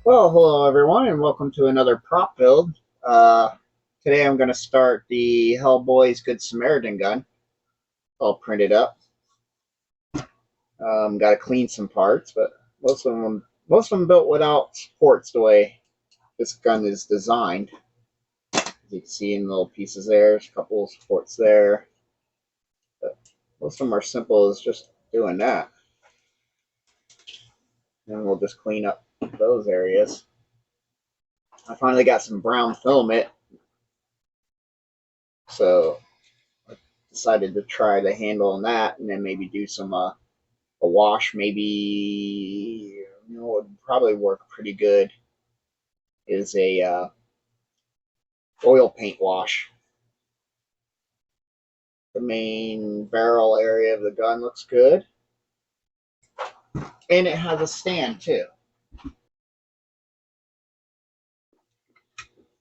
Well, hello everyone, and welcome to another prop build. Today I'm going to start the Hellboy's Good Samaritan gun, all printed up. Got to clean some parts, but most of them built without supports the way this gun is designed. As you can see in little pieces there, there's a couple of supports there. But most of them are simple as just doing that. And we'll just clean up those areas. I finally got some brown filament, so decided to try the handle on that, and then maybe do some a wash. Maybe would probably work pretty good. Is a oil paint wash. The main barrel area of the gun looks good, and it has a stand too,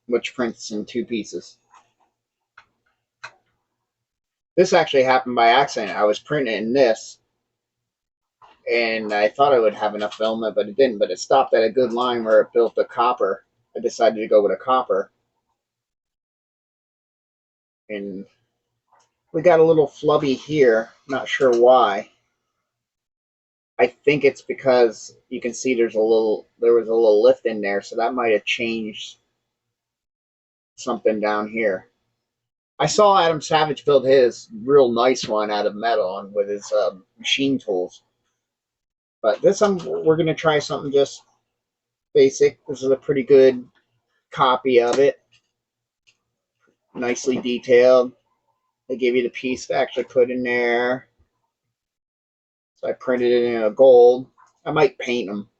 which prints in two pieces. This actually happened by accident. I was printing in this, and I thought I would have enough filament, but it didn't. But it stopped at a good line where it built the copper. I decided to go with a copper, and we got a little flubby here. Not sure why. I think it's because you can see there was a little lift in there, so that might have changed something down here. I saw Adam Savage build his real nice one out of metal and with his machine tools. But we're going to try something just basic. This is a pretty good copy of it, nicely detailed. They gave you the piece to actually put in there. So I printed it in a gold. I might paint them,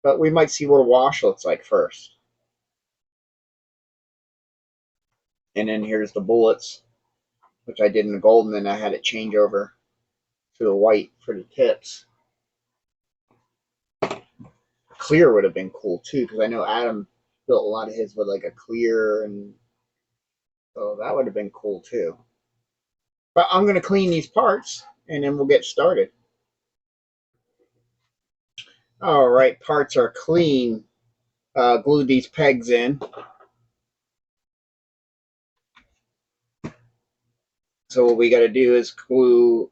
but we might see what a wash looks like first. And then here's the bullets, which I did in the gold, and then I had it change over to the white for the tips. Clear would have been cool too, because I know Adam built a lot of his with like a clear, and so that would have been cool too. But I'm going to clean these parts, and then we'll get started. All right, parts are clean. Glued these pegs in. So what we got to do is glue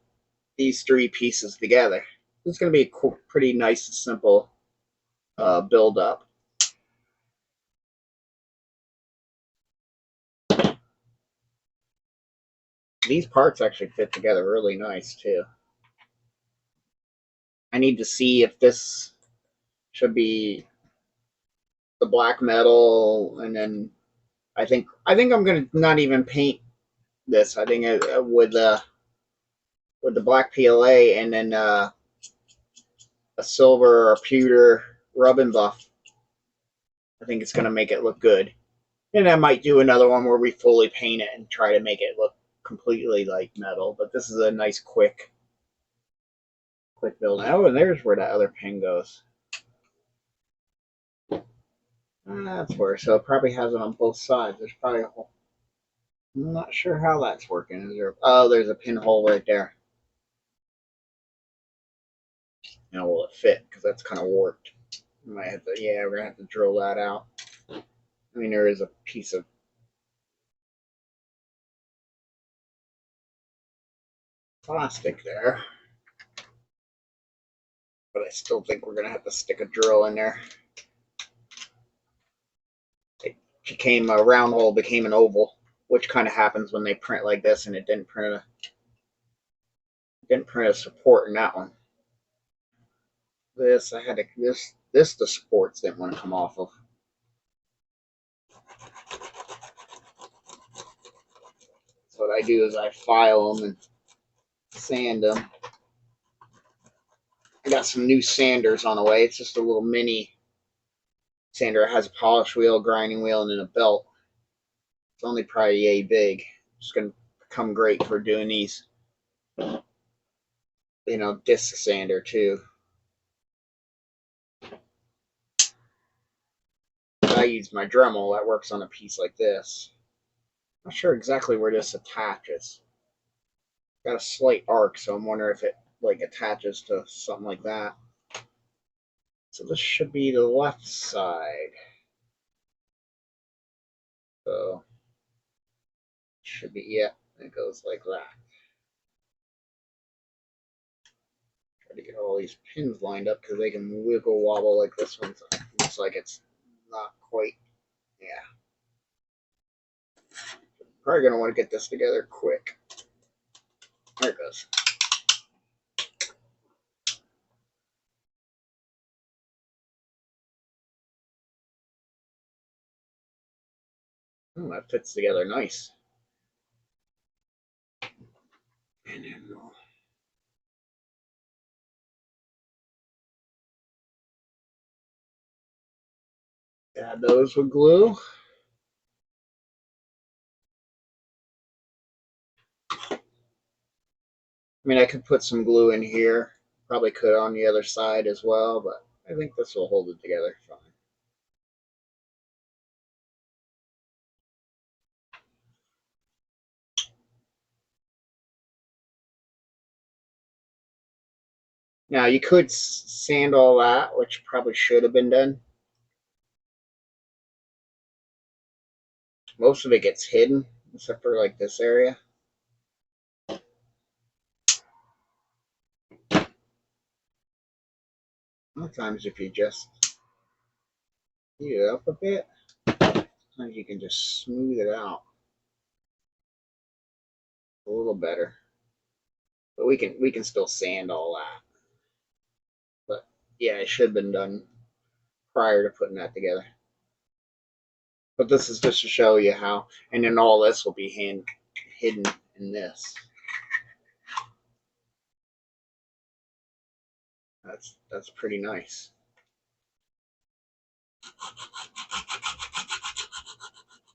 these three pieces together. It's going to be a pretty nice and simple build up. These parts actually fit together really nice too. I need to see if this should be the black metal, and then I think I'm gonna not even paint this. I think with the black PLA, and then a silver or pewter rub and buff. I think it's gonna make it look good. And I might do another one where we fully paint it and try to make it look completely like metal. But this is a nice quick build. Oh, and there's where that other pin goes. That's where. So it probably has it on both sides. There's probably a hole. I'm not sure how that's working. Is there? Oh, there's a pinhole right there. Now will it fit? Because that's kind of warped. Might have to. Yeah, we're gonna have to drill that out. I mean, there is a piece of plastic there, but I still think we're gonna have to stick a drill in there. It became a round hole, became an oval, which kind of happens when they print like this, and it didn't print a support in that one. This I had to this the supports didn't want to come off of. So what I do is I file them and sand them. I got some new sanders on the way. It's just a little mini sander. It has a polish wheel, grinding wheel, and then a belt. It's only probably yay big. It's going to come great for doing these, disc sander too. I use my Dremel that works on a piece like this. Not sure exactly where this attaches. Got a slight arc, so I'm wondering if it like attaches to something like that. So this should be the left side. So it should be, yeah, it goes like that. Try to get all these pins lined up because they can wiggle wobble like this one. So it looks like it's not quite, yeah. Probably going to want to get this together quick. There it goes. Oh, that fits together nice. And then we'll add those with glue. I mean, I could put some glue in here. Probably could on the other side as well, but I think this will hold it together fine. Now, you could sand all that, which probably should have been done. Most of it gets hidden, except for like this area. Sometimes if you just heat it up a bit, sometimes you can just smooth it out a little better. But we can still sand all that. But yeah, it should have been done prior to putting that together. But this is just to show you how, and then all this will be hidden in this. That's pretty nice.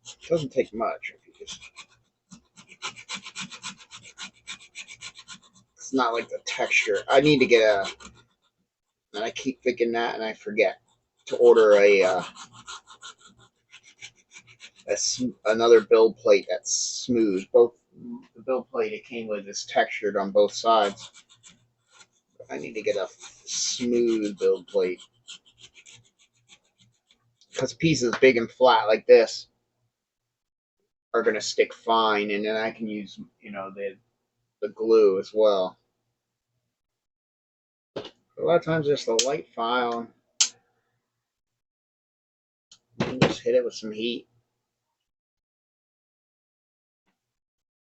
It doesn't take much if you just. It's not like the texture. I need to get a, and I keep thinking that, and I forget to order another build plate that's smooth. Both the build plate it came with is textured on both sides. I need to get a smooth build plate because pieces big and flat like this are going to stick fine, and then I can use the glue as well. A lot of times, just a light file, and just hit it with some heat.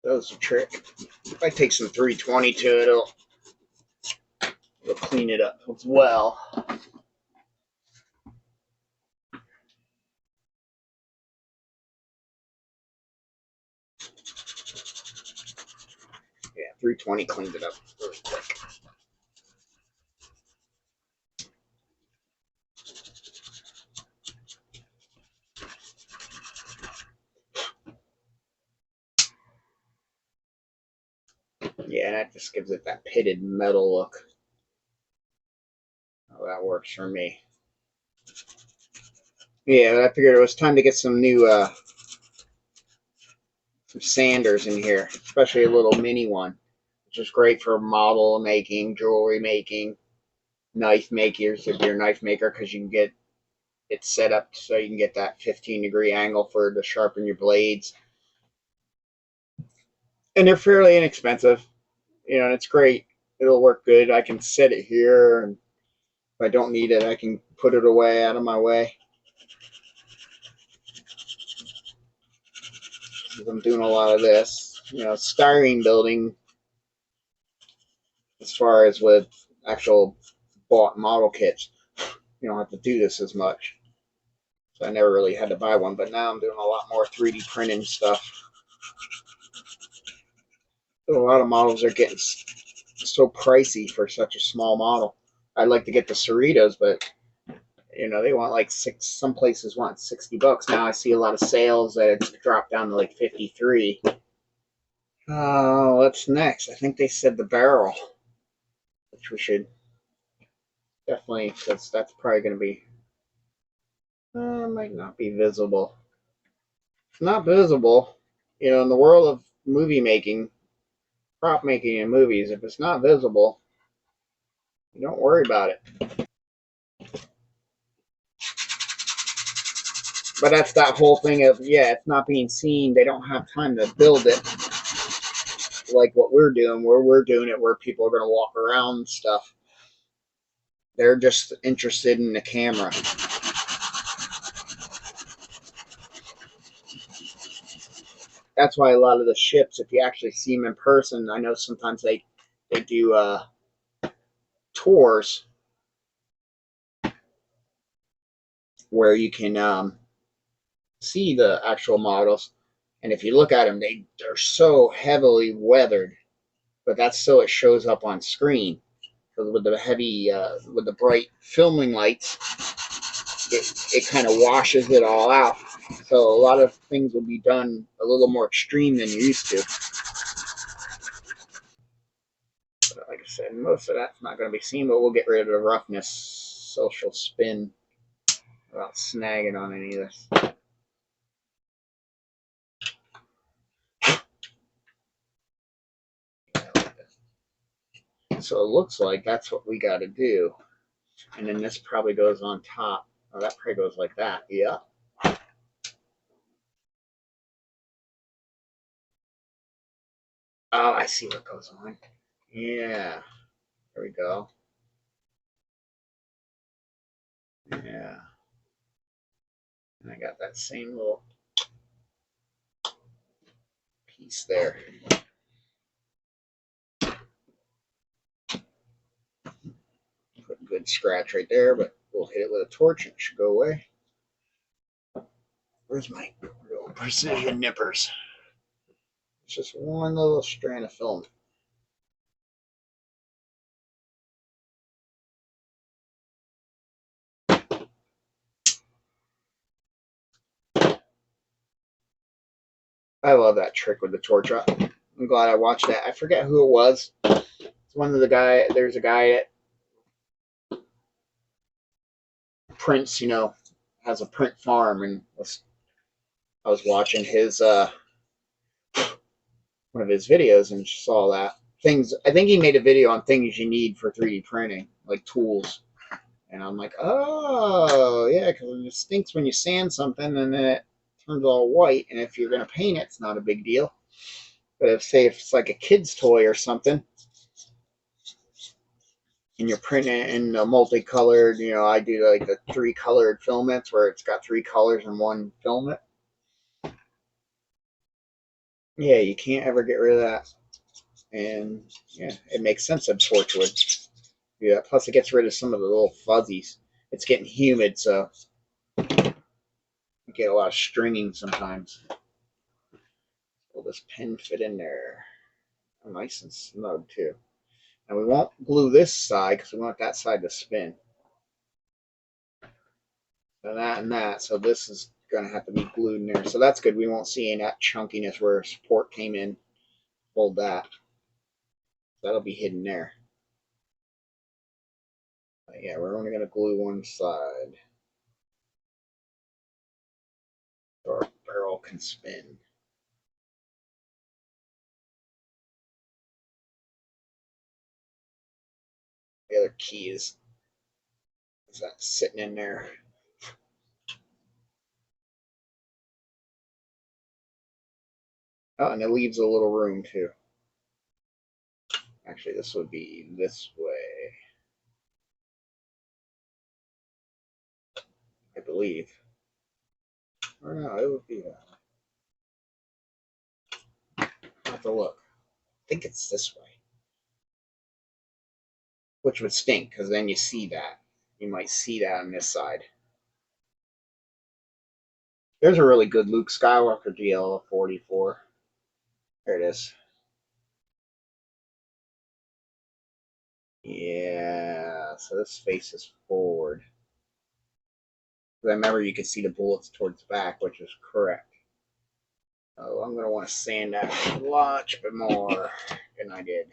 That was a trick. If I take some 320 to it, it'll clean it up as well. Yeah, 320 cleans it up really quick. Yeah, that just gives it that pitted metal look. Oh, that works for me. Yeah, I figured it was time to get some new some sanders in here, especially a little mini one, which is great for model making, jewelry making, knife makers if you're a knife maker, because you can get it set up so you can get that 15-degree angle to sharpen your blades. And they're fairly inexpensive, and it's great. It'll work good. I can set it here, and if I don't need it, I can put it away out of my way. I'm doing a lot of this, styrene building, as far as with actual bought model kits. You don't have to do this as much. So I never really had to buy one, but now I'm doing a lot more 3D printing stuff. A lot of models are getting so pricey for such a small model. I'd like to get the Cerritos, but they want like some places want $60. Now I see a lot of sales that it's dropped down to like 53. What's next? I think they said the barrel, which we should definitely, because that's probably going to be, might not be visible. It's not visible. In the world of movie making, prop making in movies, if it's not visible, you don't worry about it. But that's that whole thing of, yeah, it's not being seen. They don't have time to build it like what we're doing, where we're doing it, where people are going to walk around and stuff. They're just interested in the camera. That's why a lot of the ships, if you actually see them in person, I know sometimes they do tours where you can see the actual models. And if you look at them, they're so heavily weathered, but that's so it shows up on screen. Because with the heavy, with the bright filming lights, it kind of washes it all out. So a lot of things will be done a little more extreme than you used to. But like I said, most of that's not going to be seen, but we'll get rid of the roughness, social spin without snagging on any of this. So it looks like that's what we got to do. And then this probably goes on top. Oh, that probably goes like that. Yeah. Oh, I see what goes on. Yeah. There we go. Yeah. And I got that same little piece there. Put a good scratch right there, but we'll hit it with a torch and it should go away. Where's my real precision nippers? It's just one little strand of film. I love that trick with the torch. I'm glad I watched that. I forget who it was. It's one of the guy. There's a guy at prints, has a print farm, and I was watching his one of his videos and saw that things. I think he made a video on things you need for 3D printing, like tools. And I'm like, oh yeah, because it stinks when you sand something and then it turns all white. And if you're gonna paint it, it's not a big deal. But if it's like a kid's toy or something, and you're printing it in a multicolored, I do like the 3-colored filaments where it's got 3 colors in one filament. Yeah, you can't ever get rid of that. And yeah, it makes sense that torch would. Yeah, plus it gets rid of some of the little fuzzies. It's getting humid, so you get a lot of stringing sometimes. Will this pin fit in there? Oh, nice and snug too. And we won't glue this side because we want that side to spin. So that and that. So this is going to have to be glued in there. So that's good. We won't see any of that chunkiness where support came in. Hold that. That'll be hidden there. But yeah, we're only going to glue one side. So our barrel can spin. The other key is that sitting in there. Oh, and it leaves a little room too. Actually, this would be this way, I believe. Or no, it would be that. I'll have to look. I think it's this way. Which would stink, because then you see that. You might see that on this side. There's a really good Luke Skywalker GL44. There it is. Yeah, so this faces forward. I remember you could see the bullets towards the back, which is correct. Oh, I'm going to want to sand that a lot bit more than I did.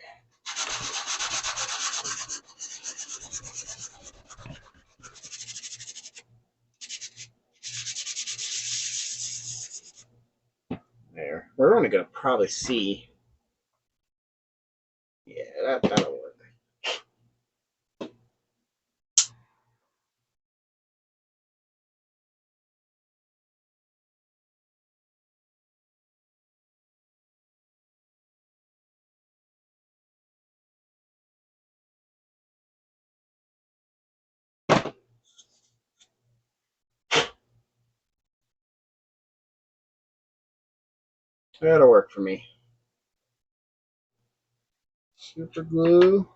There. We're only going to probably see. Yeah, that'll work. That'll work for me. Super glue.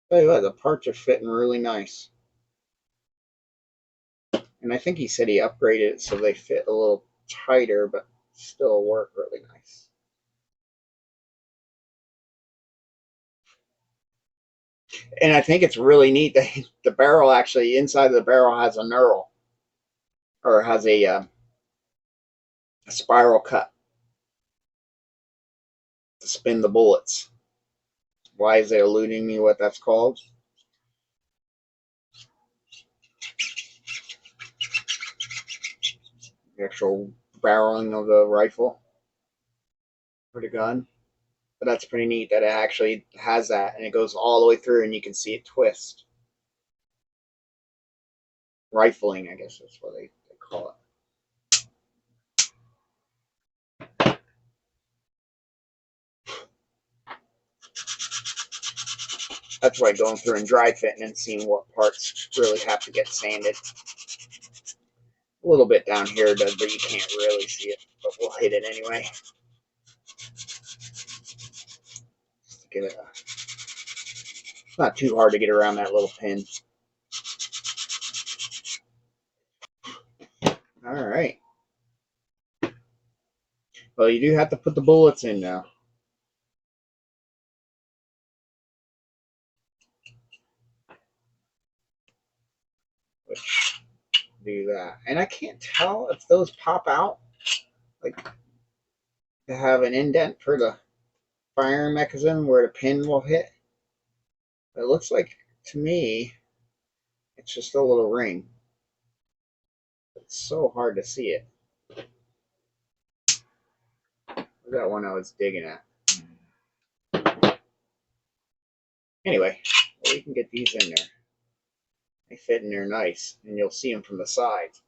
Tell you what, the parts are fitting really nice. And I think he said he upgraded it so they fit a little tighter, but still work really nice. And I think it's really neat that the barrel actually, inside of the barrel has a knurl, or has a spiral cut to spin the bullets. Why is it eluding me what that's called? The actual barreling of the rifle or the gun. But that's pretty neat that it actually has that, and it goes all the way through, and you can see it twist. Rifling, I guess that's what they call it. That's why going through and dry fitting and seeing what parts really have to get sanded. A little bit down here does, but you can't really see it. But we'll hit it anyway. Just to get it. It's not too hard to get around that little pin. All right. Well, you do have to put the bullets in now. Which do that. And I can't tell if those pop out. Like, to have an indent for the firing mechanism where the pin will hit. It looks like, to me, it's just a little ring. It's so hard to see it. That one I was digging at. Anyway, well, we can get these in there. They fit in there nice, and you'll see them from the sides.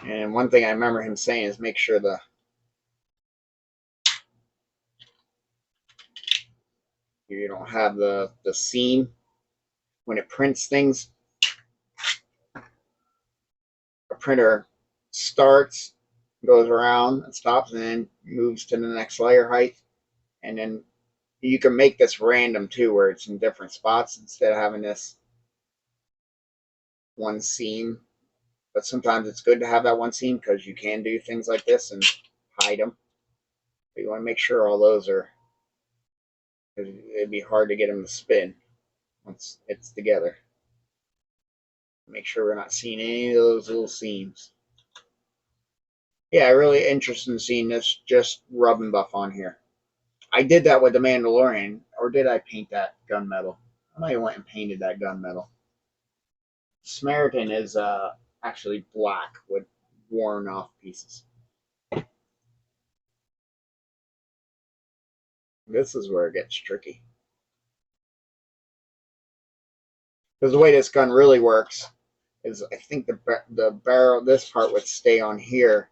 And one thing I remember him saying is make sure you don't have the seam when it prints things. A printer starts, goes around, and stops, and then moves to the next layer height. And then you can make this random too, where it's in different spots instead of having this one seam. But sometimes it's good to have that one seam because you can do things like this and hide them. But you want to make sure all those are, because it'd be hard to get them to spin once it's together. Make sure we're not seeing any of those little seams. Yeah, really interested in seeing this just rub and buff on here. I did that with the Mandalorian, or did I paint that gunmetal? I might have went and painted that gunmetal. Samaritan is actually black with worn off pieces. This is where it gets tricky. Because the way this gun really works is I think the barrel, this part would stay on here,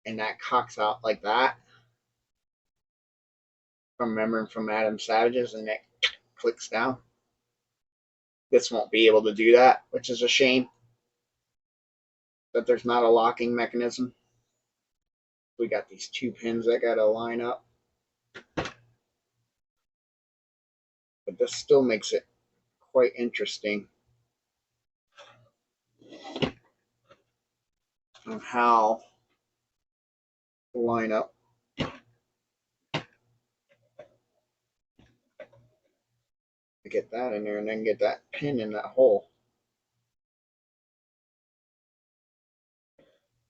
and that cocks out like that. From remembering from Adam Savage's, and it clicks down. This won't be able to do that, which is a shame that there's not a locking mechanism. We got these two pins that got to line up. But this still makes it quite interesting on how to line up. To get that in there and then get that pin in that hole.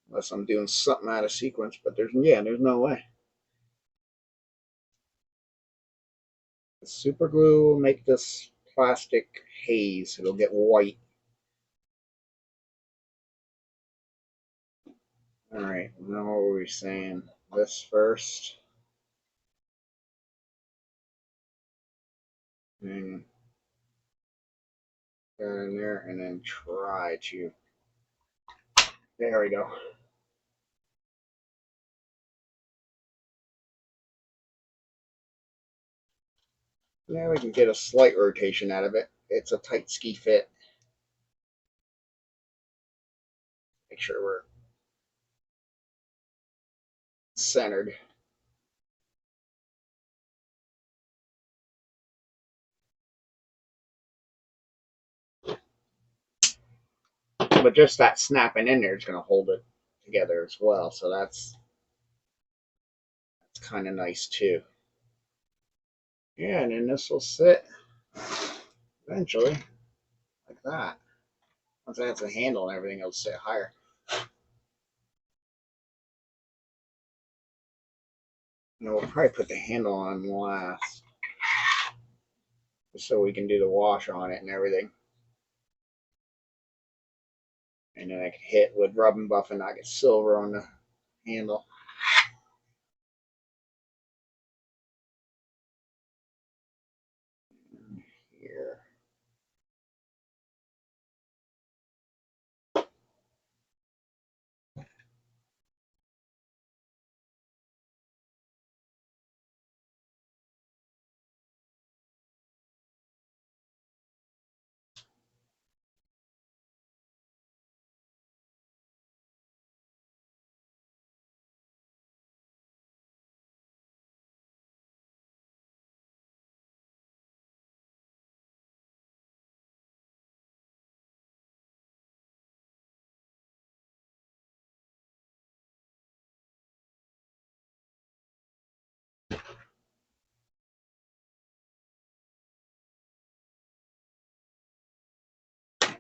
Unless I'm doing something out of sequence, but there's no way. The super glue will make this plastic haze. It'll get white. Alright, now what were we saying? This first. And Get in there and then try to. There we go. Now we can get a slight rotation out of it. It's a tight ski fit. Make sure we're centered. But just that snapping in there is going to hold it together as well. So that's kind of nice too. Yeah, and then this will sit eventually like that. Once I have the handle and everything, it'll sit higher. And we'll probably put the handle on last, just so we can do the wash on it and everything. And then I can hit with rub and buff and not get silver on the handle. Here.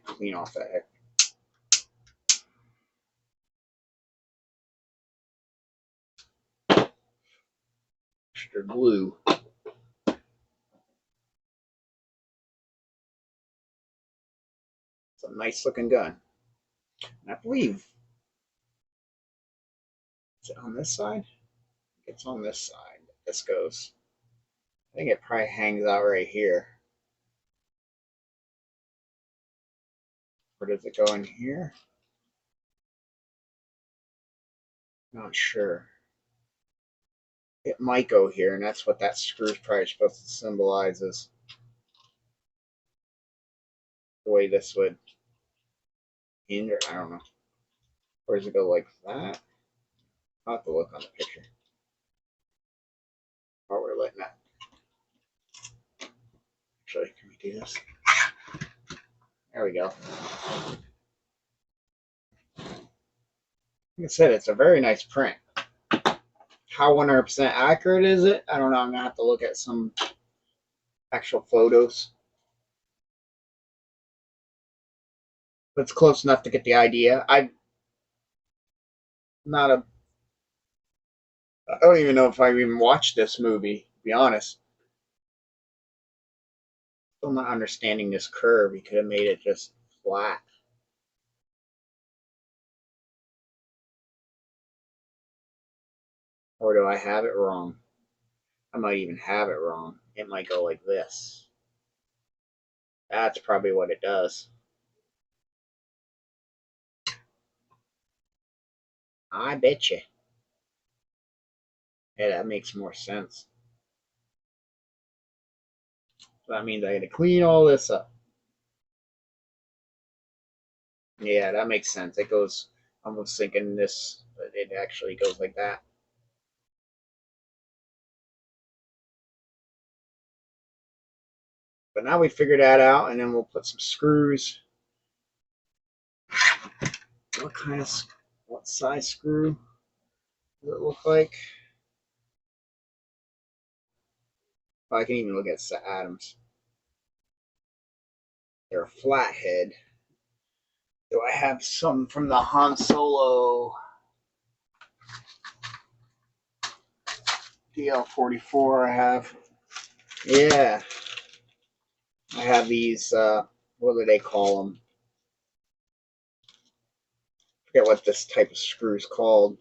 Clean off that extra glue. It's a nice looking gun. And I believe, is it on this side? It's on this side. This goes. I think it probably hangs out right here. Or does it go in here? Not sure. It might go here, and that's what that screw is probably supposed to symbolize, is the way this would hinder. I don't know. Or does it go like that? I'll have to look on the picture. While we're letting that. Actually, can we do this? There we go. Like I said, it's a very nice print. How 100% accurate is it? I don't know. I'm going to have to look at some actual photos. But it's close enough to get the idea. I don't even know if I even watched this movie, to be honest. Still not understanding this curve. He could have made it just flat. Or do I have it wrong? I might even have it wrong. It might go like this. That's probably what it does. I bet you. Yeah, that makes more sense. So that means I got to clean all this up. Yeah, that makes sense. It goes, I was thinking this, but it actually goes like that. But now we figured that out, and then we'll put some screws. What size screw does it look like? Oh, I can even look at Adams. They're a flathead. Do I have some from the Han Solo DL-44? I have. Yeah. I have these, what do they call them? I forget what this type of screw is called.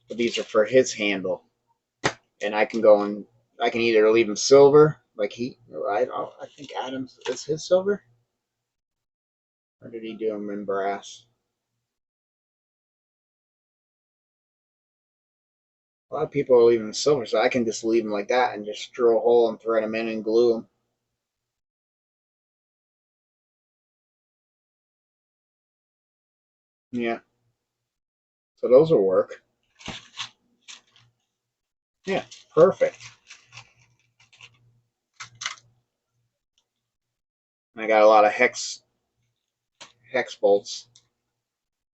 But these are for his handle. And I can either leave them silver Like I think Adams is his silver, or did he do them in brass? A lot of people are leaving them silver, so I can just leave them like that and just drill a hole and thread them in and glue them. Yeah, so those will work. Yeah, perfect. I got a lot of hex bolts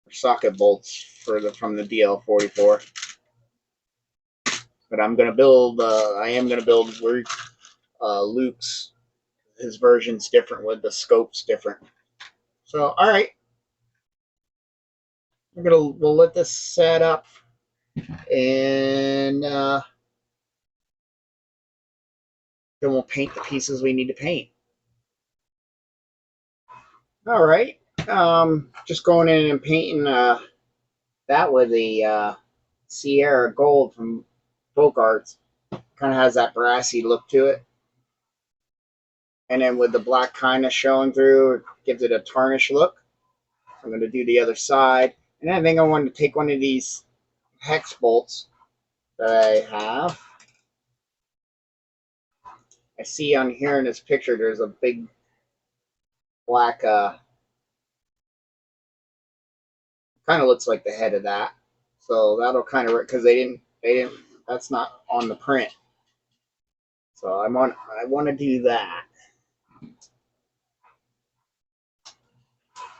or socket bolts for the from the DL44. But I'm gonna build. I am gonna build Luke's. His version's different with the scopes different. So all right, we'll let this set up and then we'll paint the pieces we need to paint. All right. Just going in and painting that with the Sierra Gold from Folk Arts. Kind of has that brassy look to it. And then with the black kind of showing through, it gives it a tarnish look. I'm going to do the other side. And I think I wanted to take one of these hex bolts that I have. I see on here in this picture there's a big black, kind of looks like the head of that. So that'll kind of, because that's not on the print. So I want to do that.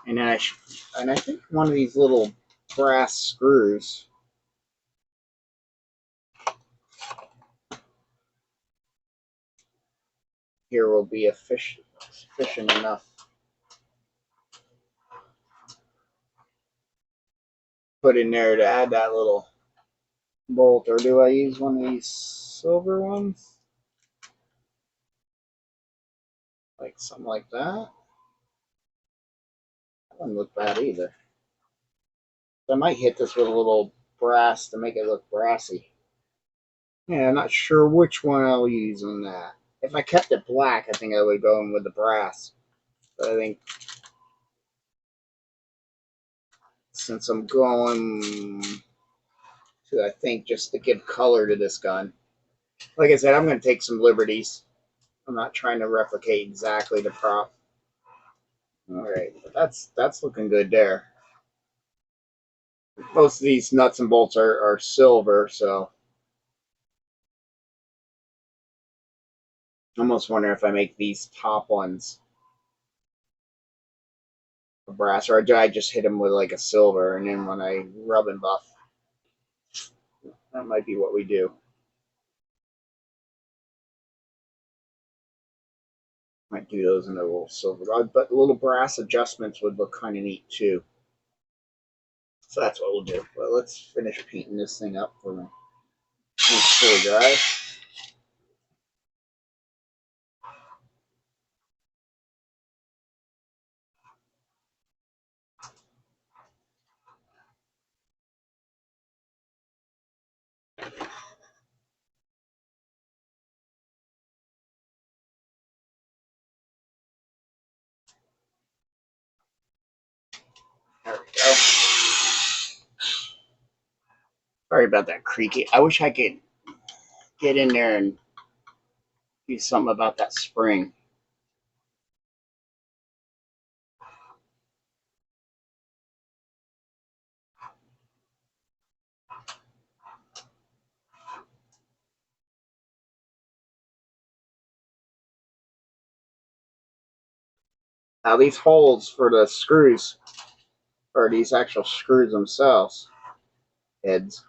And then I think one of these little brass screws here will be sufficient enough. Put in there to add that little bolt, or do I use one of these silver ones? Like something like that. That doesn't look bad either. So I might hit this with a little brass to make it look brassy. Yeah, I'm not sure which one I'll use on that. If I kept it black, I think I would go in with the brass. But I think since I'm going to, I think just to give color to this gun. Like I said, I'm going to take some liberties. I'm not trying to replicate exactly the prop. All right, but that's looking good there. Most of these nuts and bolts are silver, so I almost wonder if I make these top ones a brass, or do I just hit them with like a silver, and then when I rub and buff, that might be what we do. Might do those in a little silver, but little brass adjustments would look kind of neat too. So that's what we'll do. But let's finish painting this thing up for me. It's fully dry. There we go. Sorry about that creaky. I wish I could get in there and do something about that spring. Now these holes for the screws, or these actual screws themselves, heads,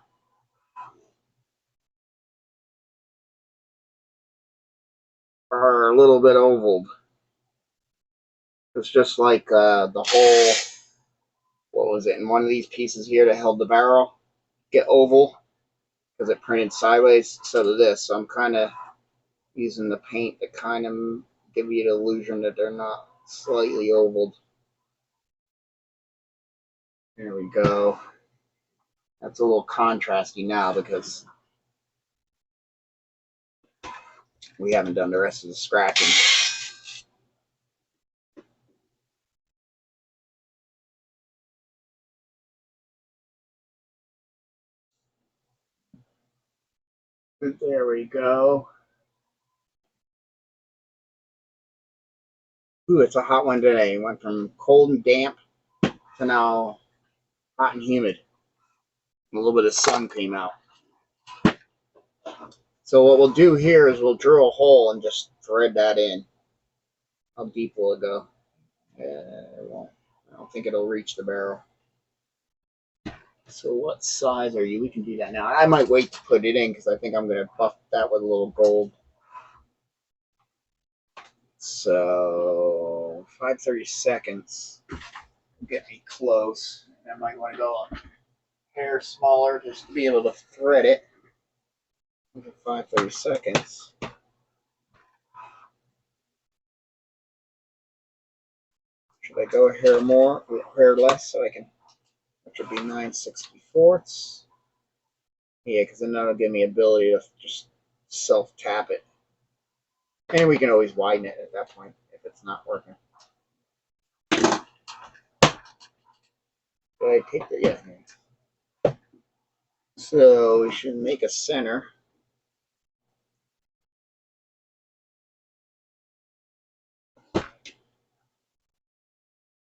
are a little bit ovaled. It's just like the hole, what was it, in one of these pieces here that held the barrel, get oval, because it printed sideways. So to this, so I'm kind of using the paint to kind of give you the illusion that they're not slightly ovaled. There we go. That's a little contrasty now because We haven't done the rest of the scratching. There we go. Ooh, it's a hot one today. It went from cold and damp to now hot and humid. A little bit of sun came out. So what we'll do here is we'll drill a hole and just thread that in. How deep will it go? It won't. I don't think it'll reach the barrel. So what size are you? We can do that now. I might wait to put it in because I think I'm going to buff that with a little gold. So 5/32 get me close. I might want to go a hair smaller just to be able to thread it. 5/32. Should I go a hair more, a hair less, so I can, which would be 9/64? Yeah, because then that'll give me ability to just self-tap it. And we can always widen it at that point if it's not working. Do I take the, yeah. So we should make a center.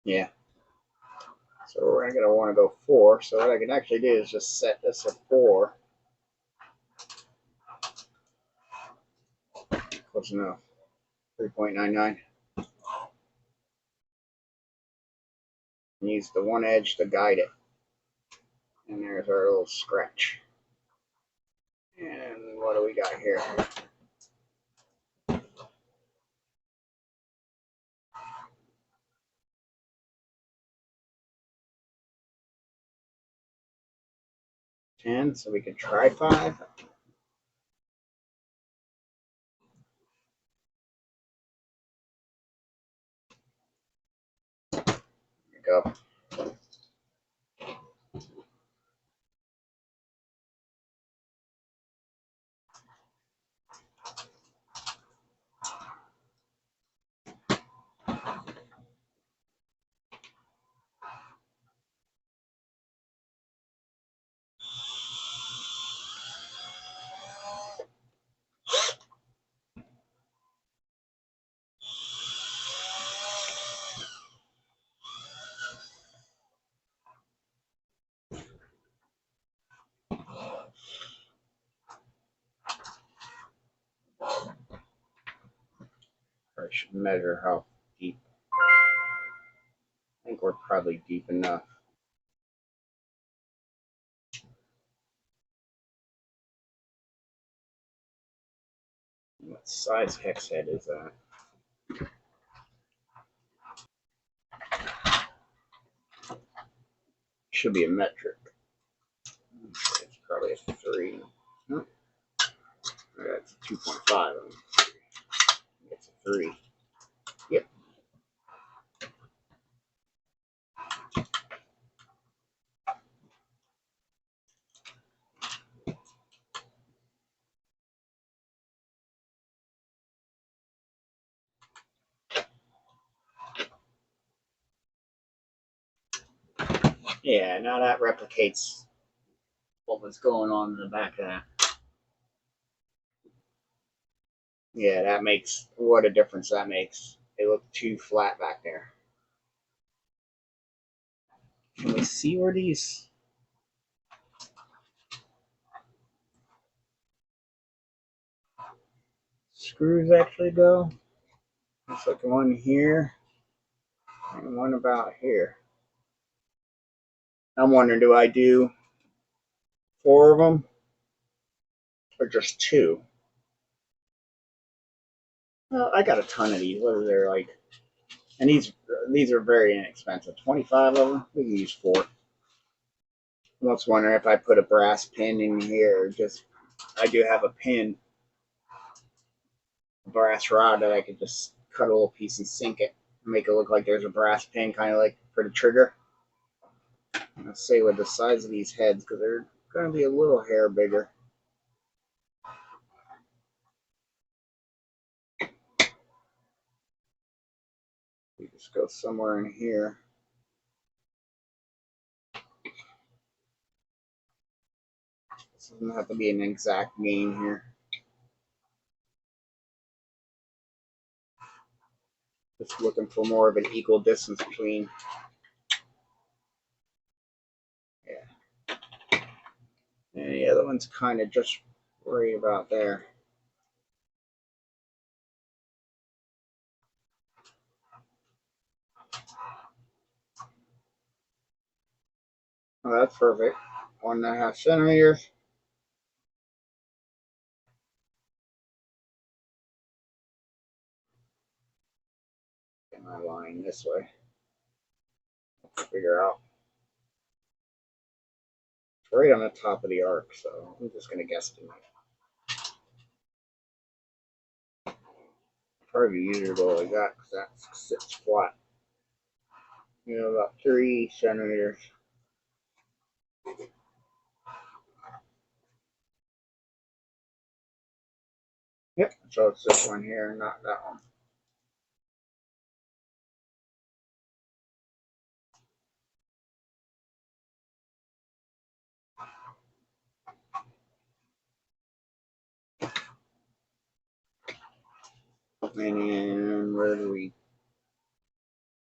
Yeah. So we're going to want to go 4. So what I can actually do is just set this at 4. Close enough. 3.99. Use the one edge to guide it. And there's our little scratch. And what do we got here? Ten, so we can try 5. There we go. I should measure how deep. I think we're probably deep enough. What size hex head is that? Should be a metric. It's probably a 3. No, that's a 2.5. It's a 3. Yep. Yeah, now that replicates what was going on in the back of that. Yeah, that makes, what a difference that makes. It looked too flat back there. Can we see where these screws actually go? Looks like one here and one about here. I'm wondering, do I do 4 of them or just 2? Well, I got a ton of these. What are they like? And these are very inexpensive. 25 of them. We can use 4. I'm just wondering if I put a brass pin in here. Just I do have a pin, a brass rod that I could just cut a little piece and sink it, make it look like there's a brass pin, kind of like for the trigger. Let's see with the size of these heads because they're going to be a little hair bigger. Let's go somewhere in here. This doesn't have to be an exact gain here. Just looking for more of an equal distance between. Yeah. And the other one's kind of just right about there. Oh, that's perfect. 1.5 centimeters. Get my line this way. Let's figure out. It's right on the top of the arc, so I'm just going to guesstimate. Probably easier to go like that because that sits flat. You know, about 3 centimeters. Yep, so it's this one here, not that one. And where do we?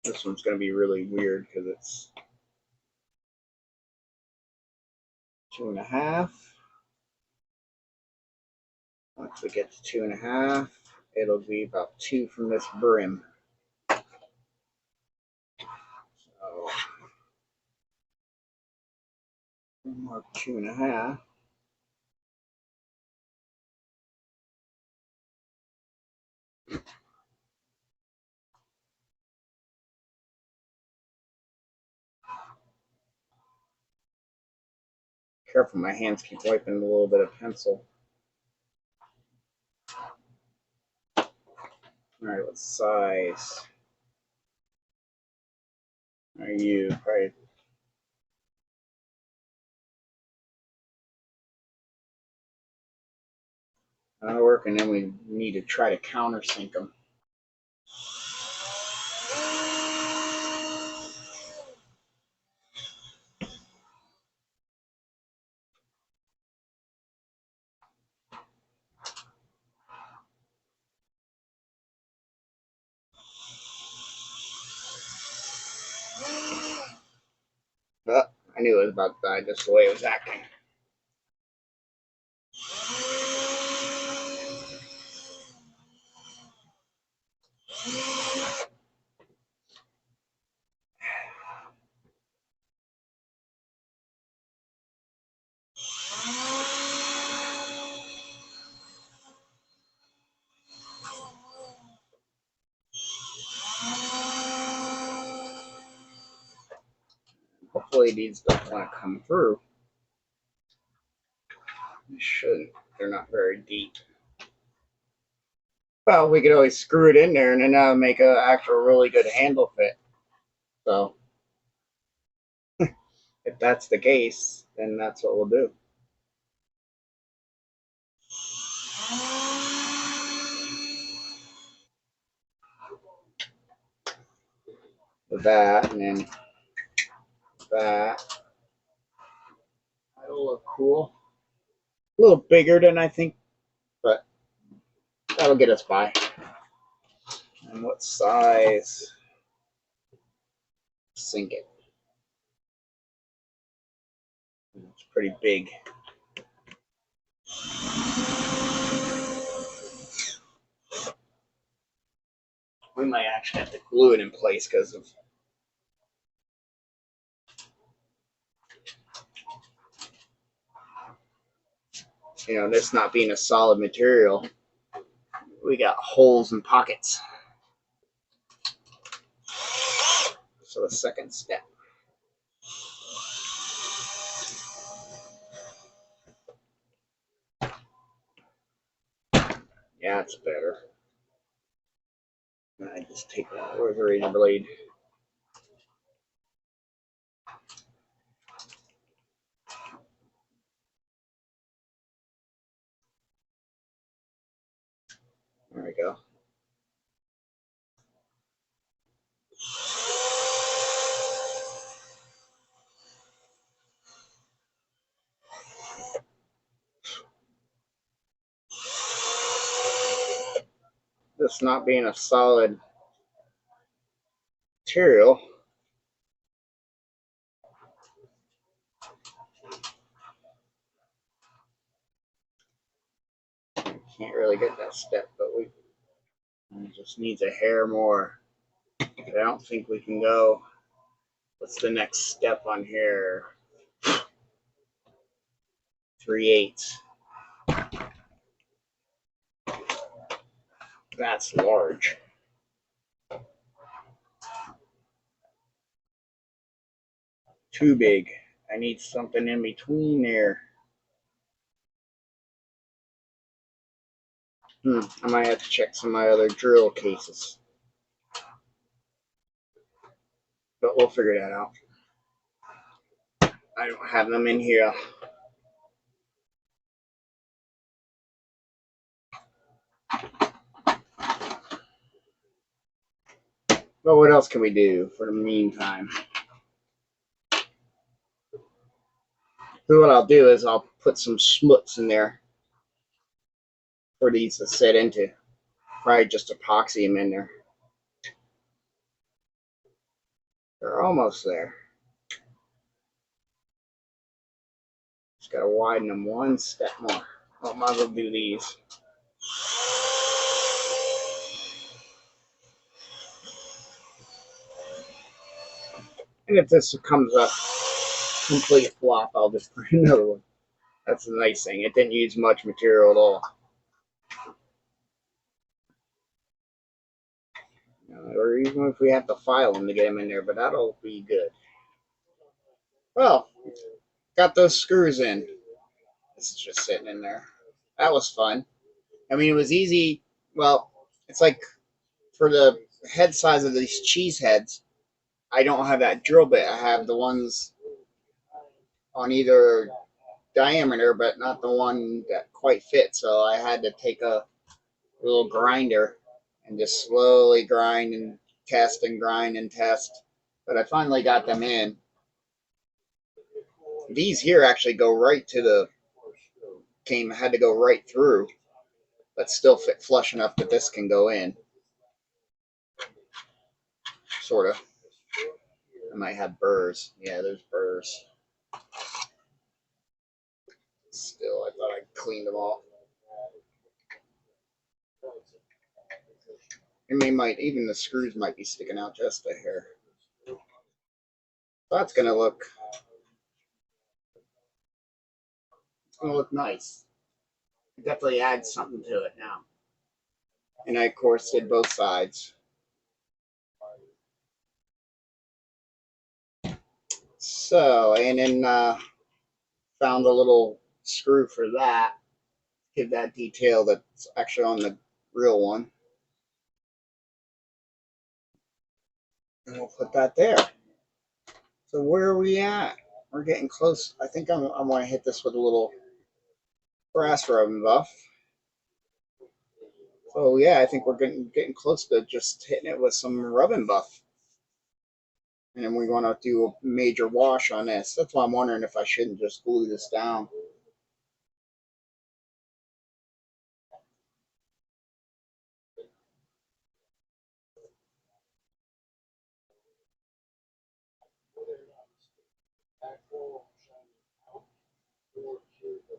This one's going to be really weird because it's 2.5. Once we get to 2.5, it'll be about 2 from this brim. So, mark 2.5. Careful, my hands keep wiping a little bit of pencil. Alright, what size are you? Probably. That'll work, and then we need to try to countersink them. But I knew it was about to die just the way it was acting. Hopefully these don't want to come through. They shouldn't. They're not very deep. Well, we could always screw it in there and then make an actual really good handle fit. So, if that's the case, then that's what we'll do. With that, and then that. That'll look cool. A little bigger than I think, but that'll get us by. And what size? Sink it. It's pretty big. We might actually have to glue it in place because of this not being a solid material. We got holes and pockets. So the second step. Yeah, it's better. I just take that with a razor blade. There we go. this not being a solid material. Can't really get that step, but it just needs a hair more. I don't think we can go. What's the next step on here? 3/8. That's large. Too big. I need something in between there. I might have to check some of my other drill cases. But we'll figure that out. I don't have them in here. But what else can we do for the meantime? So what I'll do is I'll put some schmutz in there for these to set into. Probably just epoxy them in there. They're almost there. Just gotta widen them one step more. I might as well do these. And if this comes up complete flop, I'll just put another one. That's the nice thing. It didn't use much material at all. Or even if we have to file them to get them in there, but that'll be good. Well, got those screws in. This is just sitting in there. That was fun. I mean, it was easy. Well, it's like for the head size of these cheese heads, I don't have that drill bit. I have the ones on either diameter, but not the one that quite fits. So I had to take a little grinder and just slowly grind and test and grind and test. But I finally got them in. These here actually go right to the had to go right through, but still fit flush enough that this can go in. Sort of. I might have burrs. Yeah, there's burrs. Still, I thought I cleaned them all. And they might, even the screws might be sticking out just a hair. That's gonna look. It's gonna look nice. It definitely adds something to it now. And I, of course, did both sides. So, and then found a little screw for that. Give that detail that's actually on the real one. And we'll put that there. So where are we at? We're getting close. I think I want to hit this with a little brass rubbing buff. So yeah, I think we're getting close to just hitting it with some rubbing buff. And then we want to do a major wash on this. That's why I'm wondering if I shouldn't just glue this down.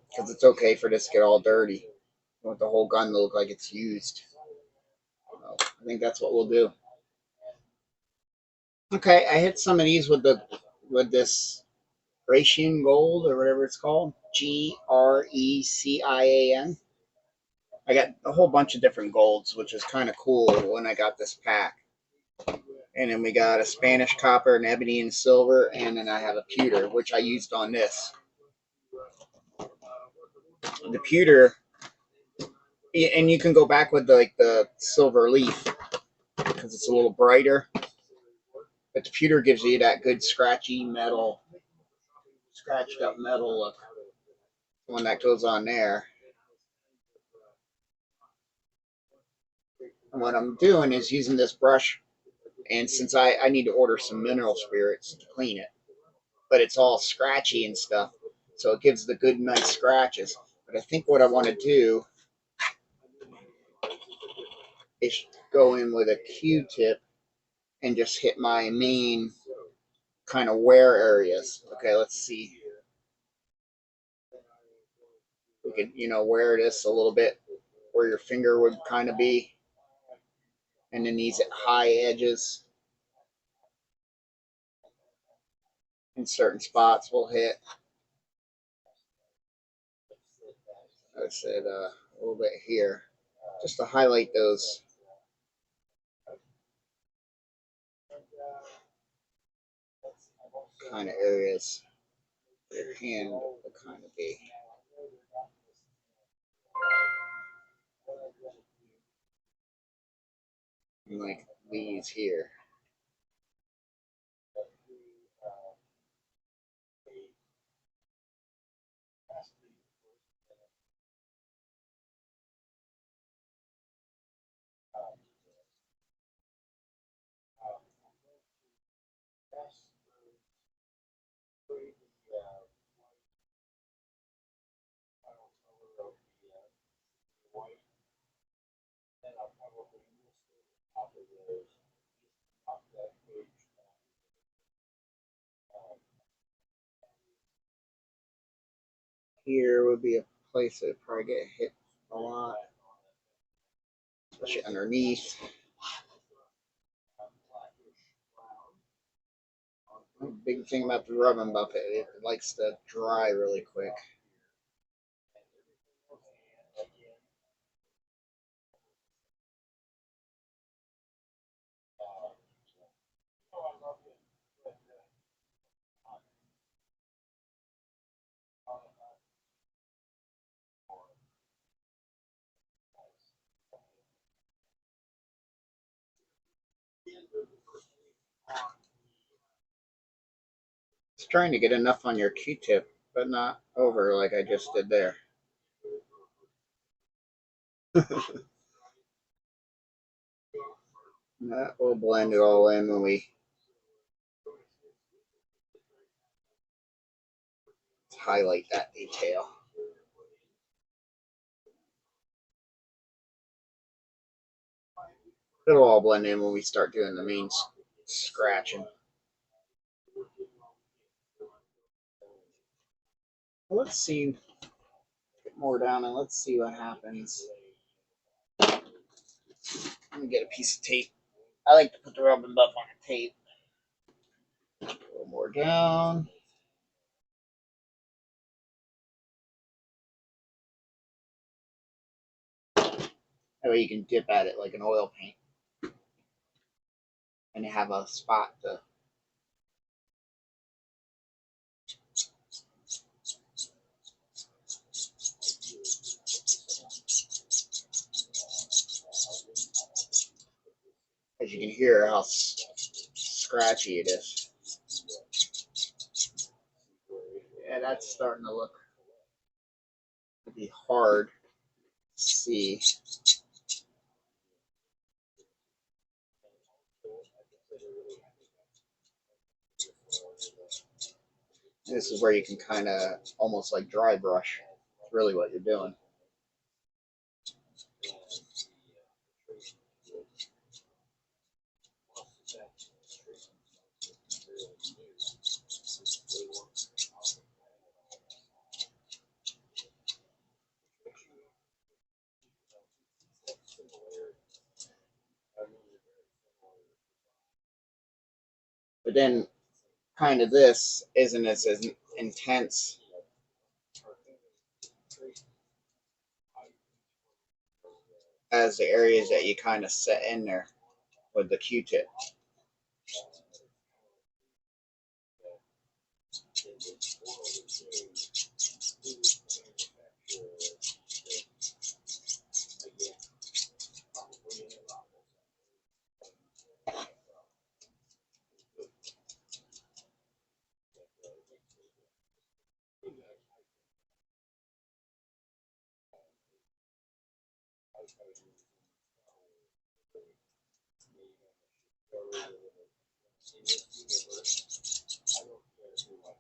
Because it's okay for this to get all dirty. I want the whole gun to look like it's used. So I think that's what we'll do. Okay, I hit some of these with this Grecian gold or whatever it's called. Grecian. I got a whole bunch of different golds, which is kind of cool when I got this pack. And then we got a Spanish copper, an ebony and silver, and then I have a pewter, which I used on this. The pewter, and you can go back with the silver leaf because it's a little brighter. But the pewter gives you that good scratchy metal, scratched up metal look. The one that goes on there. And what I'm doing is using this brush, and since I need to order some mineral spirits to clean it, but it's all scratchy and stuff, so it gives the good, nice scratches. But I think what I want to do is go in with a Q-tip and just hit my main kind of wear areas. Okay, let's see. We can, wear this a little bit where your finger would kind of be, and then these high edges in certain spots will hit. I said a little bit here, just to highlight those kind of areas your hand will kind of be. Like these here. Here would be a place that would probably get hit a lot, especially underneath. The big thing about the rubbing buffet, it likes to dry really quick. It's trying to get enough on your Q-tip, but not over like I just did there. That will blend it all in when we highlight that detail. It'll all blend in when we start doing the main scratching. Well, let's see, get more down and let's see what happens. Let me get a piece of tape. I like to put the rubbing buff on the tape. A little more down. That way you can dip at it like an oil paint. And you have a spot to. As you can hear how scratchy it is. Yeah, that's starting to look to be hard to see. This is where you can kind of almost like dry brush. It's really what you're doing. But then kind of this isn't as intense as the areas that you kind of set in there with the Q-tip.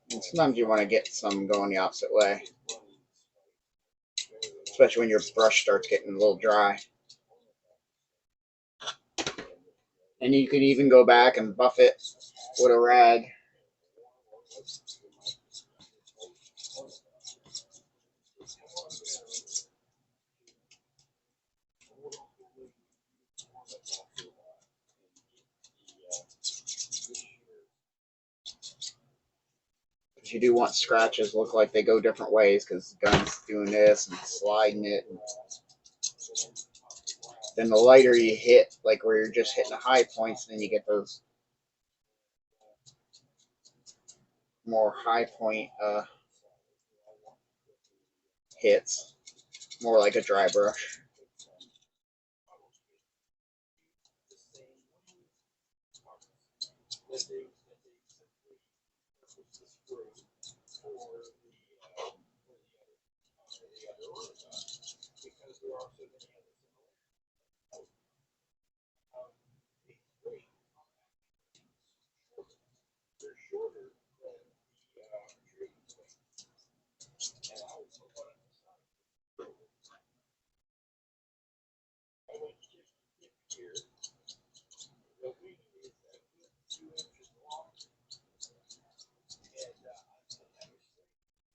And sometimes you want to get some going the opposite way, especially when your brush starts getting a little dry. And you can even go back and buff it with a rag. Because you do want scratches look like they go different ways, because the gun's doing this and sliding it. And then the lighter you hit, like where you're just hitting the high points, then you get those more high point hits, more like a dry brush.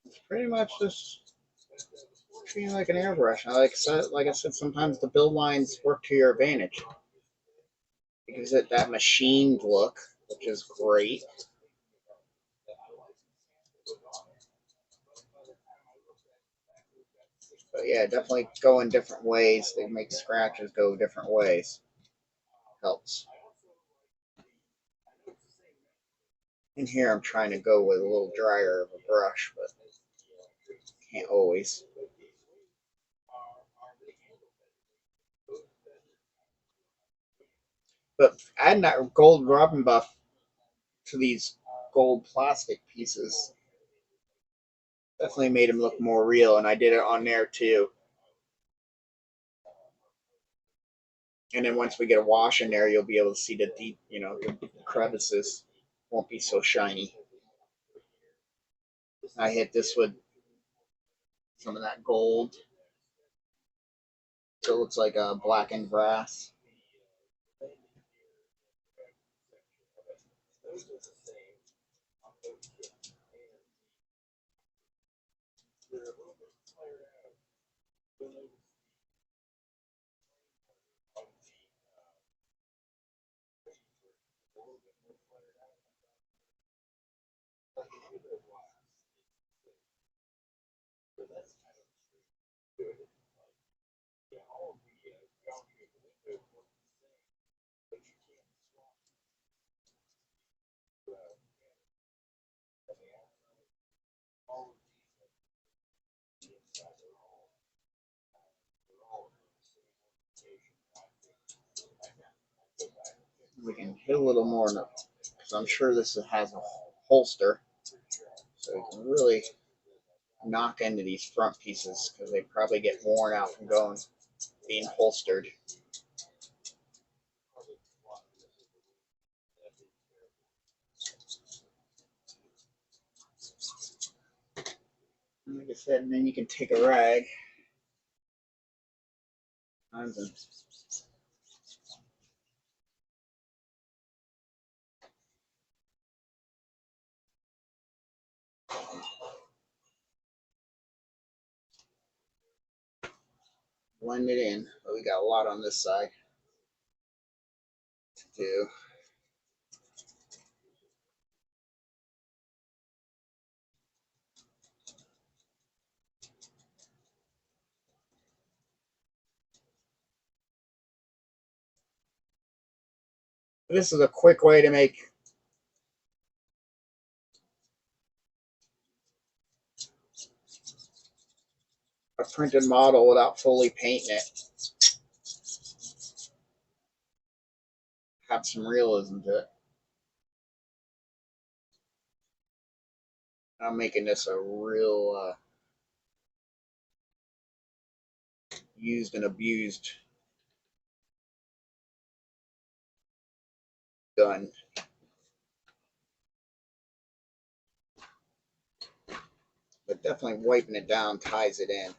It's pretty much just treating like an airbrush. Like I said, sometimes the build lines work to your advantage. It gives it that machined look, which is great. But yeah, definitely going different ways. They make scratches go different ways. Helps. In here, I'm trying to go with a little drier of a brush, but can't always. But adding that gold rub buff to these gold plastic pieces definitely made them look more real, and I did it on there too. And then once we get a wash in there, you'll be able to see the deep, the crevices won't be so shiny. I hit this with some of that gold, so it looks like a blackened brass. We can hit a little more because I'm sure this has a holster, so we can really knock into these front pieces because they probably get worn out from being holstered. Like I said, and then you can take a rag and blend it in. But we got a lot on this side to do. This is a quick way to make a printed model without fully painting it. Have some realism to it. I'm making this a real used and abused gun. But definitely wiping it down ties it in.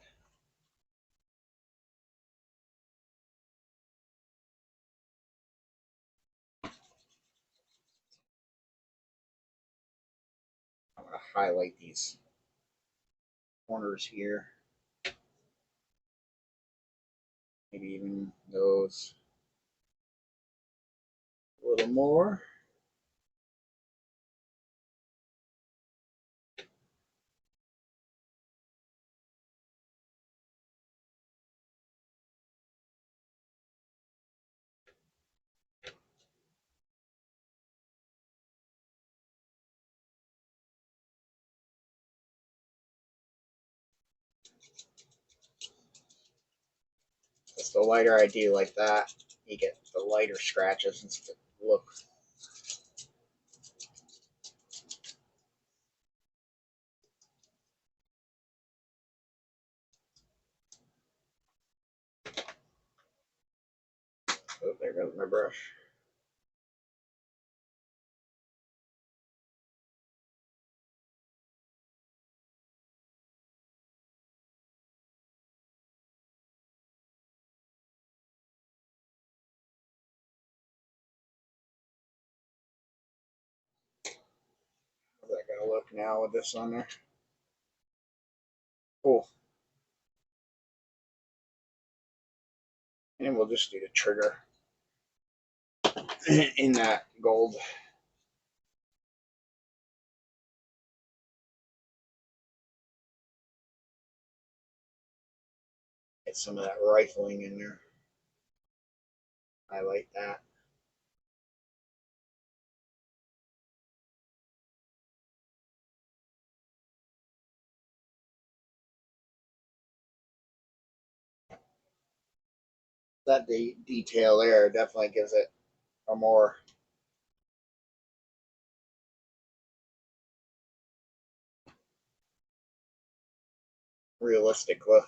highlight these corners here. Maybe even those a little more. Just the lighter I do like that, you get the lighter scratches instead of look. Oh, there goes my brush. How's that gonna look now with this on there? Cool. And we'll just do the trigger in that gold. Get some of that rifling in there. I like that. That detail there definitely gives it a more realistic look.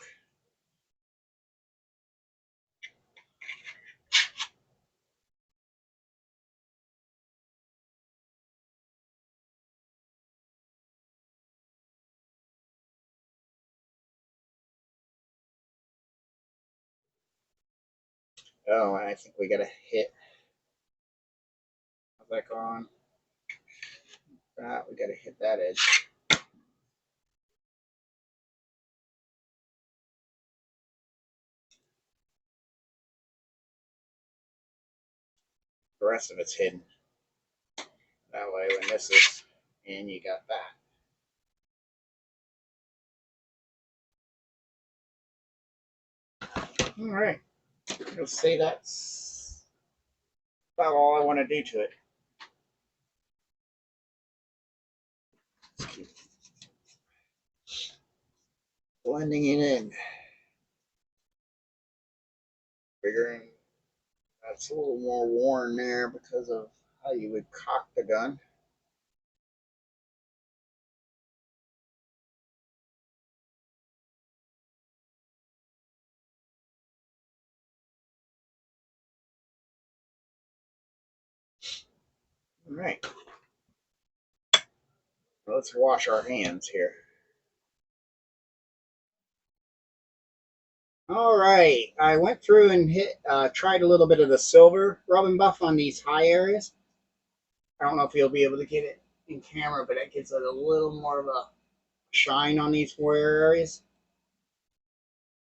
Oh, and I think we gotta hit back on that. We gotta hit that edge. The rest of it's hidden. That way, when this is in, you got that. All right. Let's say that's about all I want to do to it. Let's keep blending it in. Figuring that's a little more worn there because of how you would cock the gun. All right. Let's wash our hands here. All right. I went through and tried a little bit of the silver rub and buff on these high areas. I don't know if you'll be able to get it in camera, but it gives it a little more of a shine on these warrior areas.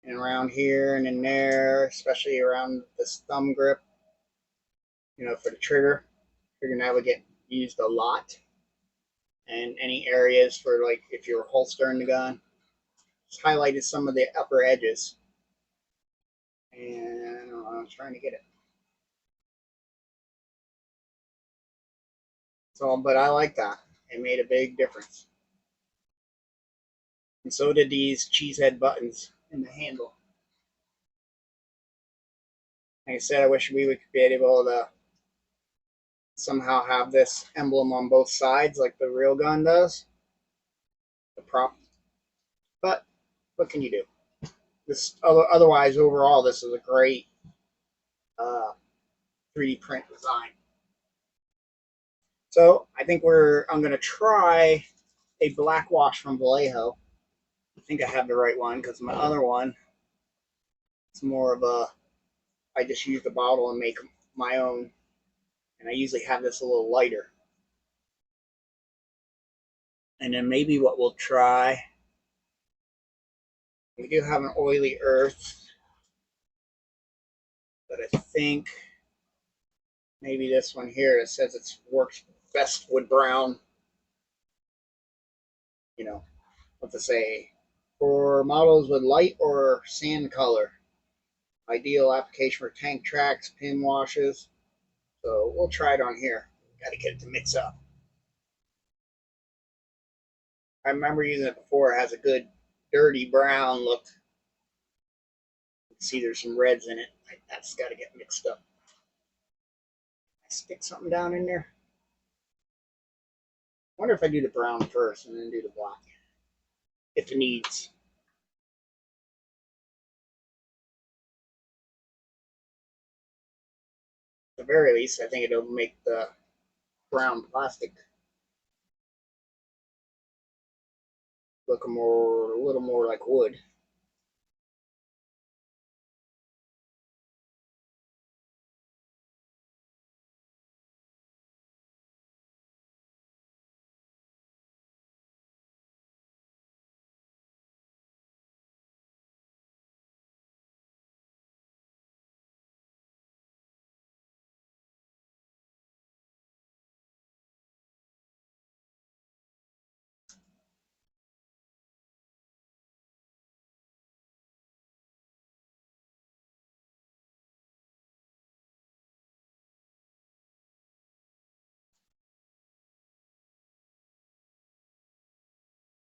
And around here and in there, especially around this thumb grip, for the trigger. Trigger now would get used a lot. And any areas for like if you're holstering the gun. Just highlighted some of the upper edges. And I don't know, I was trying to get it. So, but I like that. It made a big difference. And so did these cheesehead buttons in the handle. Like I said, I wish we would be able to somehow have this emblem on both sides like the real gun does. The prop. But what can you do? This otherwise, overall, this is a great 3D print design. So I think I'm going to try a black wash from Vallejo. I think I have the right one because my other one, it's more of I just use the bottle and make my own. And I usually have this a little lighter. And then maybe what we'll try, we do have an oily earth, but I think maybe this one here, it says it works best with brown. You know, what to say, for models with light or sand color. Ideal application for tank tracks, pin washes. So we'll try it on here. Got to get it to mix up. I remember using it before. It has a good dirty brown look. You can see there's some reds in it. That's got to get mixed up. I stick something down in there. I wonder if I do the brown first and then do the black. If it needs. At the very least, I think it'll make the brown plastic look a little more like wood.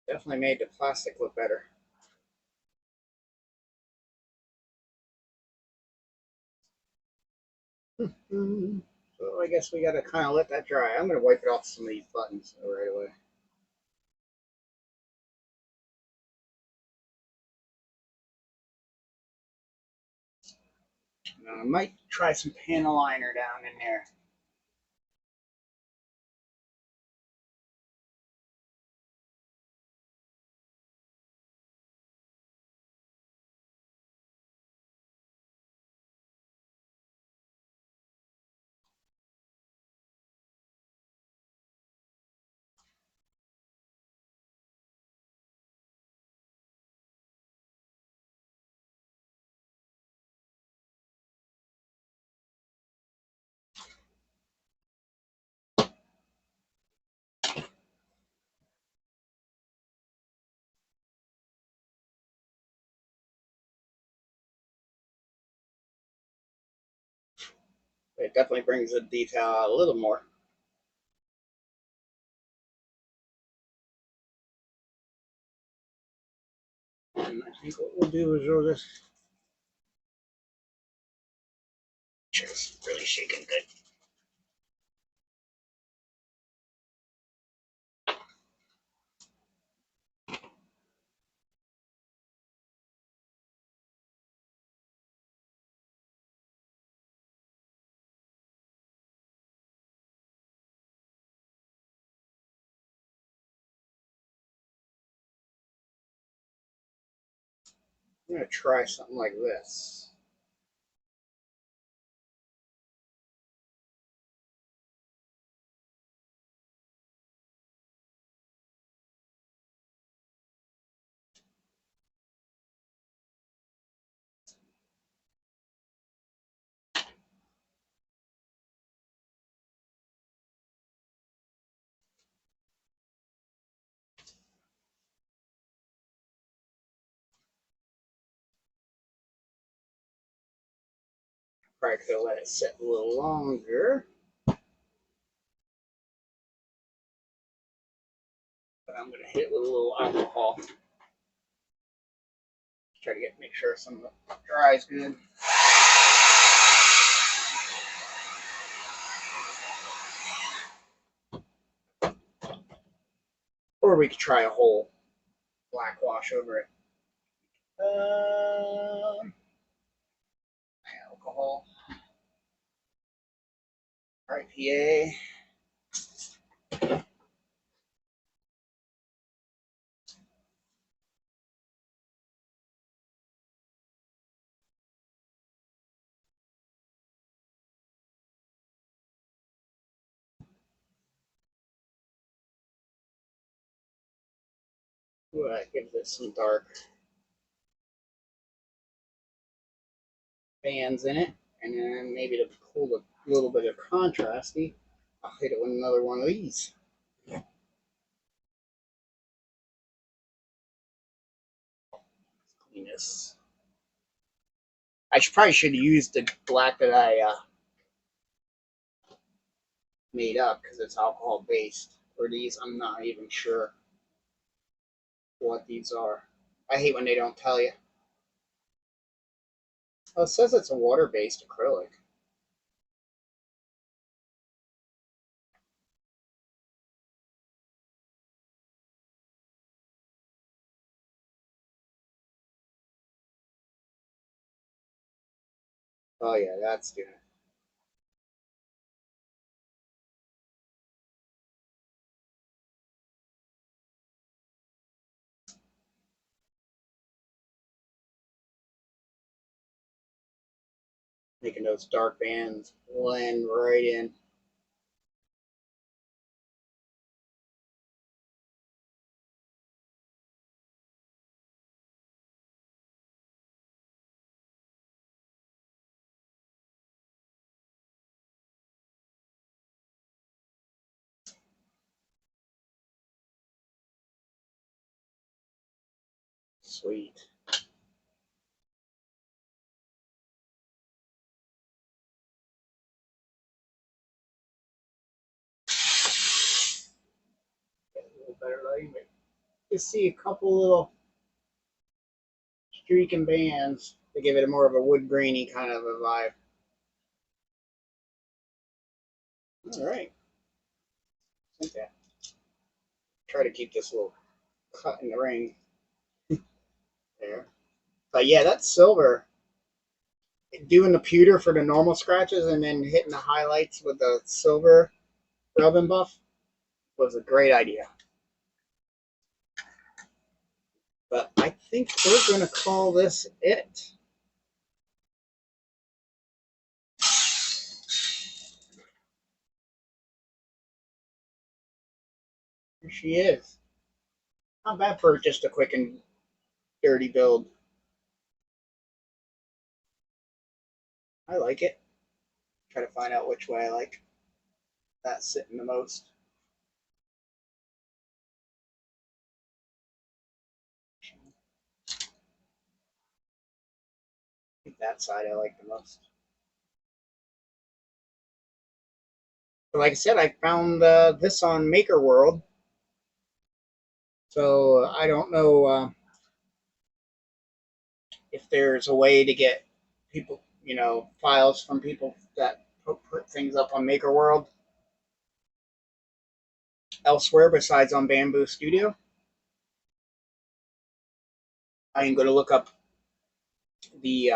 Definitely made the plastic look better. So I guess we got to kind of let that dry. I'm going to wipe it off some of these buttons right away. I might try some panel liner down in there. It definitely brings the detail out a little more. And I think what we'll do is we'll just really shaking good. I'm going to try something like this. Probably could have let it sit a little longer. But I'm going to hit it with a little alcohol. Try to make sure some of it dries good. Or we could try a whole black wash over it. Alcohol. IPA. Ooh, that gives it some dark bands in it. And then maybe to pull a little bit of contrasty, I'll hit it with another one of these. Clean this. Probably should have used the black that I made up because it's alcohol based. Or these, I'm not even sure what these are. I hate when they don't tell you. Oh, it says it's a water based acrylic. Oh, yeah, that's doing it. Making those dark bands blend right in. Sweet. Get a little better lighting, but you see a couple little streaking bands to give it a more of a wood grainy kind of a vibe. All right. Okay. Try to keep this little cut in the ring there. But yeah, that silver, doing the pewter for the normal scratches and then hitting the highlights with the silver rub and buff was a great idea. But I think we're going to call this it. Here she is. Not bad for just a quick and dirty build. I like it. Try to find out which way I like that sitting the most. I think that side I like the most. But like I said, I found this on Makerworld. So I don't know if there's a way to get people, files from people that put things up on Makerworld elsewhere besides on Bamboo Studio. I am going to look up the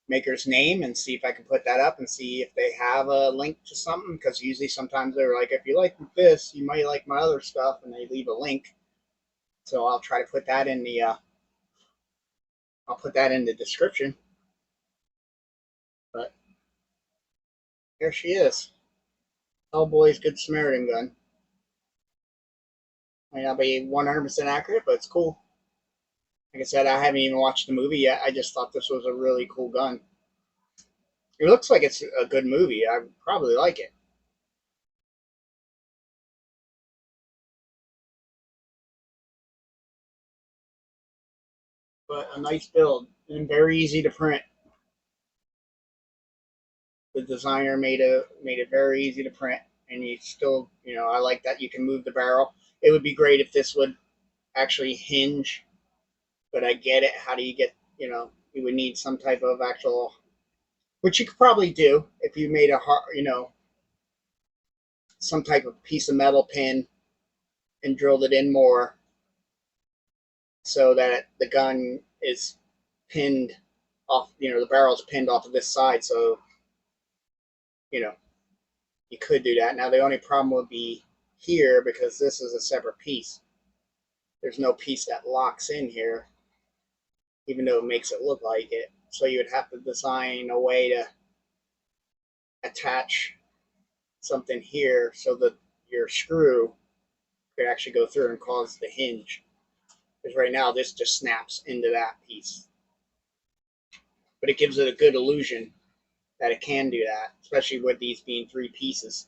maker's name and see if I can put that up and see if they have a link to something. Because usually, sometimes they're like, if you like this, you might like my other stuff, and they leave a link. So I'll try to put that in the I'll put that in the description. But here she is, Hellboy's Good Samaritan gun. Might not be 100% accurate, but it's cool. Like I said, I haven't even watched the movie yet. I just thought this was a really cool gun. It looks like it's a good movie. I would probably like it. But a nice build and very easy to print. The designer made it very easy to print, and you still, I like that you can move the barrel. It would be great if this would actually hinge, but I get it. How do you get, you would need some type of actual, which you could probably do if you made some type of piece of metal pin and drilled it in more so that the gun is pinned off, the barrel's pinned off of this side. So, you know, you could do that. Now, the only problem would be here because this is a separate piece. There's no piece that locks in here, even though it makes it look like it. So you would have to design a way to attach something here so that your screw could actually go through and cause the hinge. Because right now this just snaps into that piece. But it gives it a good illusion that it can do that, especially with these being 3 pieces.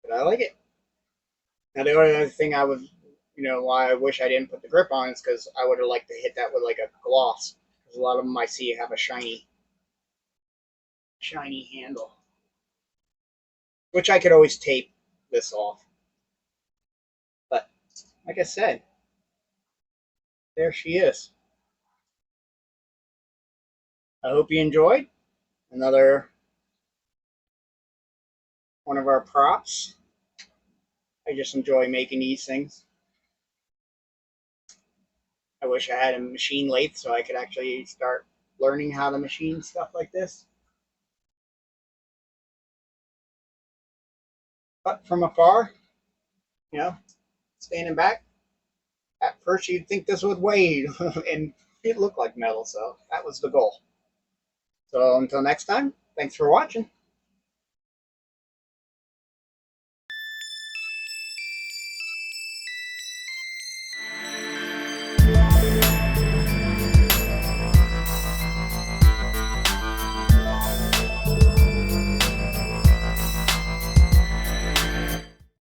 But I like it. Now the only other thing I would, why I wish I didn't put the grip on is because I would have liked to hit that with like a gloss. Because a lot of them I see have a shiny handle, which I could always tape this off. But like I said, there she is. I hope you enjoyed another one of our props. I just enjoy making these things. I wish I had a machine lathe so I could actually start learning how to machine stuff like this. But from afar, you know, standing back, at first you'd think this would weigh, and it looked like metal, so that was the goal. So until next time, thanks for watching.